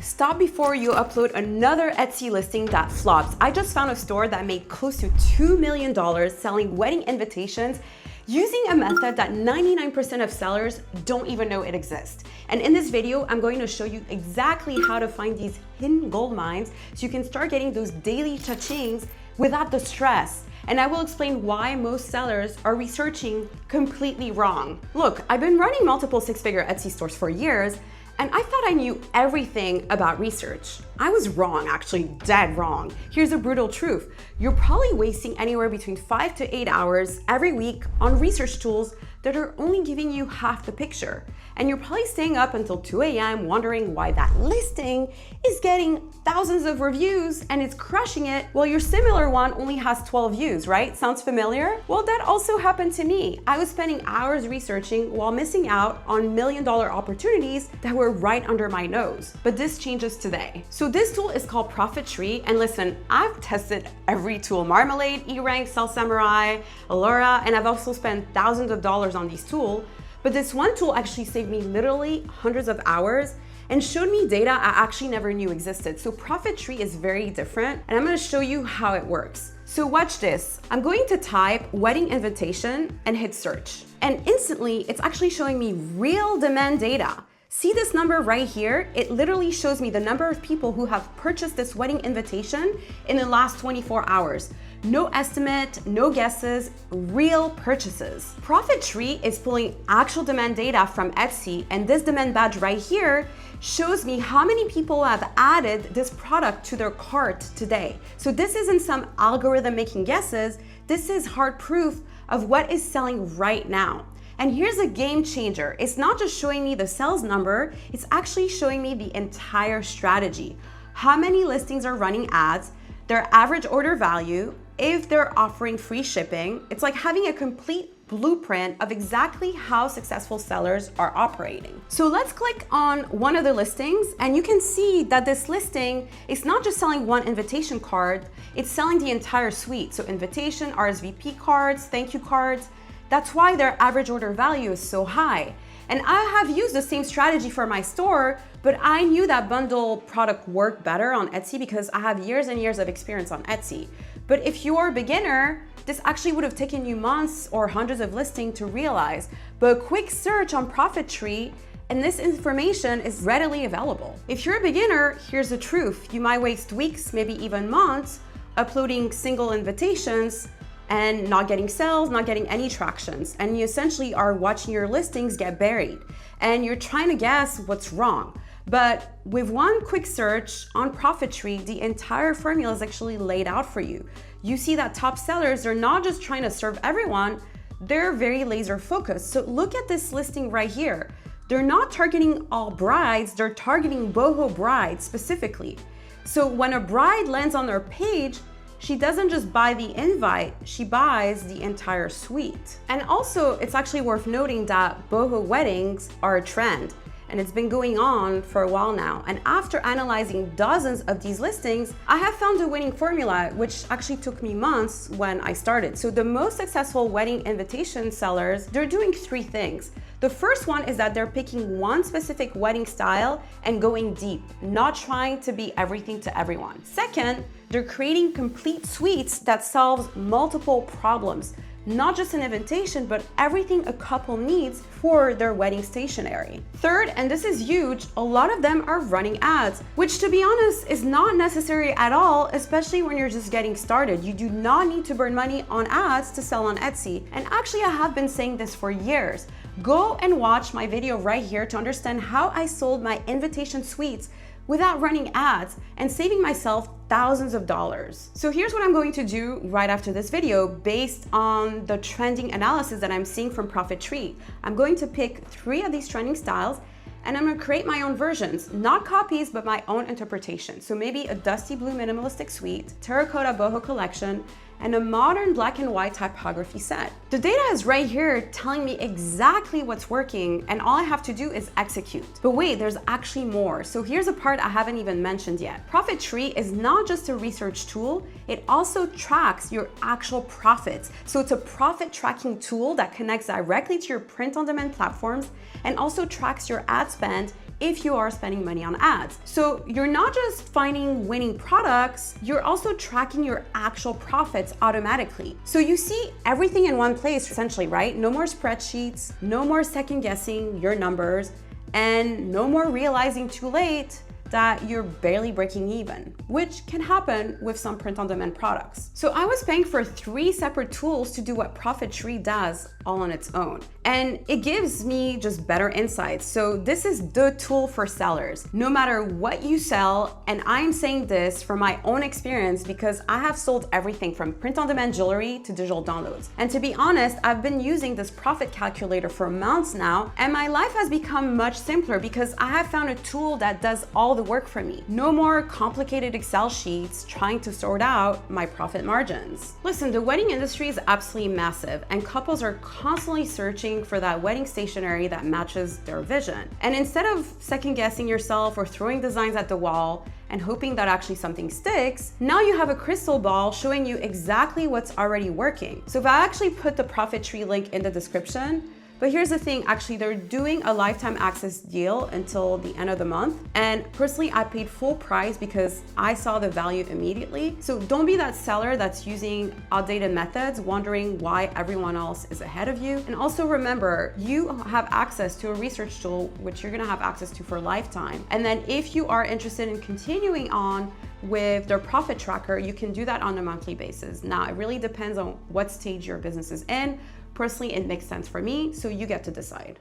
Stop before you upload another Etsy listing that flops. I just found a store that made close to $2 million selling wedding invitations using a method that 99% of sellers don't even know it exists. And in this video, I'm going to show you exactly how to find these hidden gold mines so you can start getting those daily cha-chings without the stress. And I will explain why most sellers are researching completely wrong. Look, I've been running multiple six-figure Etsy stores for years, and I thought I knew everything about research. I was wrong, actually dead wrong. Here's the brutal truth. You're probably wasting anywhere between 5 to 8 hours every week on research tools that are only giving you half the picture. And you're probably staying up until 2 a.m. wondering why that listing is getting thousands of reviews and it's crushing it while your similar one only has 12 views, right? Sounds familiar? Well, that also happened to me. I was spending hours researching while missing out on million-dollar opportunities that were right under my nose. But this changes today. So this tool is called Profit Tree. And listen, I've tested every tool: Marmalade, eRank, Sell Samurai, Allura, and I've also spent thousands of dollars on these tools. But this one tool actually saved me literally hundreds of hours and showed me data I actually never knew existed. So Profit Tree is very different, and I'm gonna show you how it works. So watch this. I'm going to type wedding invitation and hit search. And instantly, it's actually showing me real demand data. See this number right here? It literally shows me the number of people who have purchased this wedding invitation in the last 24 hours. No estimate, no guesses, real purchases. Profit Tree is pulling actual demand data from Etsy, and this demand badge right here shows me how many people have added this product to their cart today. So this isn't some algorithm making guesses, this is hard proof of what is selling right now. And here's a game changer. It's not just showing me the sales number, it's actually showing me the entire strategy. How many listings are running ads, their average order value, if they're offering free shipping. It's like having a complete blueprint of exactly how successful sellers are operating. So let's click on one of the listings, and you can see that this listing is not just selling one invitation card, it's selling the entire suite. So invitation, RSVP cards, thank you cards. That's why their average order value is so high. And I have used the same strategy for my store, but I knew that bundle product worked better on Etsy because I have years and years of experience on Etsy. But if you're a beginner, this actually would have taken you months or hundreds of listings to realize. But a quick search on Profit Tree and this information is readily available. If you're a beginner, here's the truth. You might waste weeks, maybe even months, uploading single invitations and not getting sales, not getting any tractions. And you essentially are watching your listings get buried and you're trying to guess what's wrong. But with one quick search on Profit Tree, the entire formula is actually laid out for you. You see that top sellers are not just trying to serve everyone, they're very laser focused. So look at this listing right here. They're not targeting all brides, they're targeting boho brides specifically. So when a bride lands on their page, she doesn't just buy the invite, she buys the entire suite. And also, it's actually worth noting that boho weddings are a trend, and it's been going on for a while now. And after analyzing dozens of these listings, I have found a winning formula, which actually took me months when I started. So the most successful wedding invitation sellers, they're doing three things. The first one is that they're picking one specific wedding style and going deep, not trying to be everything to everyone. Second, they're creating complete suites that solves multiple problems, not just an invitation, but everything a couple needs for their wedding stationery. Third, and this is huge, a lot of them are running ads, which to be honest is not necessary at all, especially when you're just getting started. You do not need to burn money on ads to sell on Etsy. And actually, I have been saying this for years. Go and watch my video right here to understand how I sold my invitation suites without running ads and saving myself thousands of dollars. So here's what I'm going to do right after this video based on the trending analysis that I'm seeing from Profit Tree. I'm going to pick 3 of these trending styles and I'm gonna create my own versions, not copies, but my own interpretation. So maybe a dusty blue minimalistic suite, terracotta boho collection, and a modern black and white typography set. The data is right here telling me exactly what's working, and all I have to do is execute. But wait, there's actually more. So here's a part I haven't even mentioned yet. Profit Tree is not just a research tool, it also tracks your actual profits. So it's a profit tracking tool that connects directly to your print-on-demand platforms and also tracks your ad spend if you are spending money on ads. So you're not just finding winning products, you're also tracking your actual profits automatically. So you see everything in one place essentially, right? No more spreadsheets, no more second guessing your numbers, and no more realizing too late that you're barely breaking even, which can happen with some print-on-demand products. So I was paying for 3 separate tools to do what Profit Tree does all on its own. And it gives me just better insights. So this is the tool for sellers, no matter what you sell. And I'm saying this from my own experience because I have sold everything from print-on-demand jewelry to digital downloads. And to be honest, I've been using this profit calculator for months now, and my life has become much simpler because I have found a tool that does all the work for me. No more complicated Excel sheets trying to sort out my profit margins. Listen, the wedding industry is absolutely massive, and couples are constantly searching for that wedding stationery that matches their vision. And instead of second guessing yourself or throwing designs at the wall and hoping that actually something sticks, now you have a crystal ball showing you exactly what's already working. So if I actually put the Profit Tree link in the description, but here's the thing, actually they're doing a lifetime access deal until the end of the month. And personally, I paid full price because I saw the value immediately. So don't be that seller that's using outdated methods, wondering why everyone else is ahead of you. And also remember, you have access to a research tool, which you're gonna have access to for a lifetime. And then if you are interested in continuing on with their profit tracker, you can do that on a monthly basis. Now, it really depends on what stage your business is in. Personally, it makes sense for me, so you get to decide.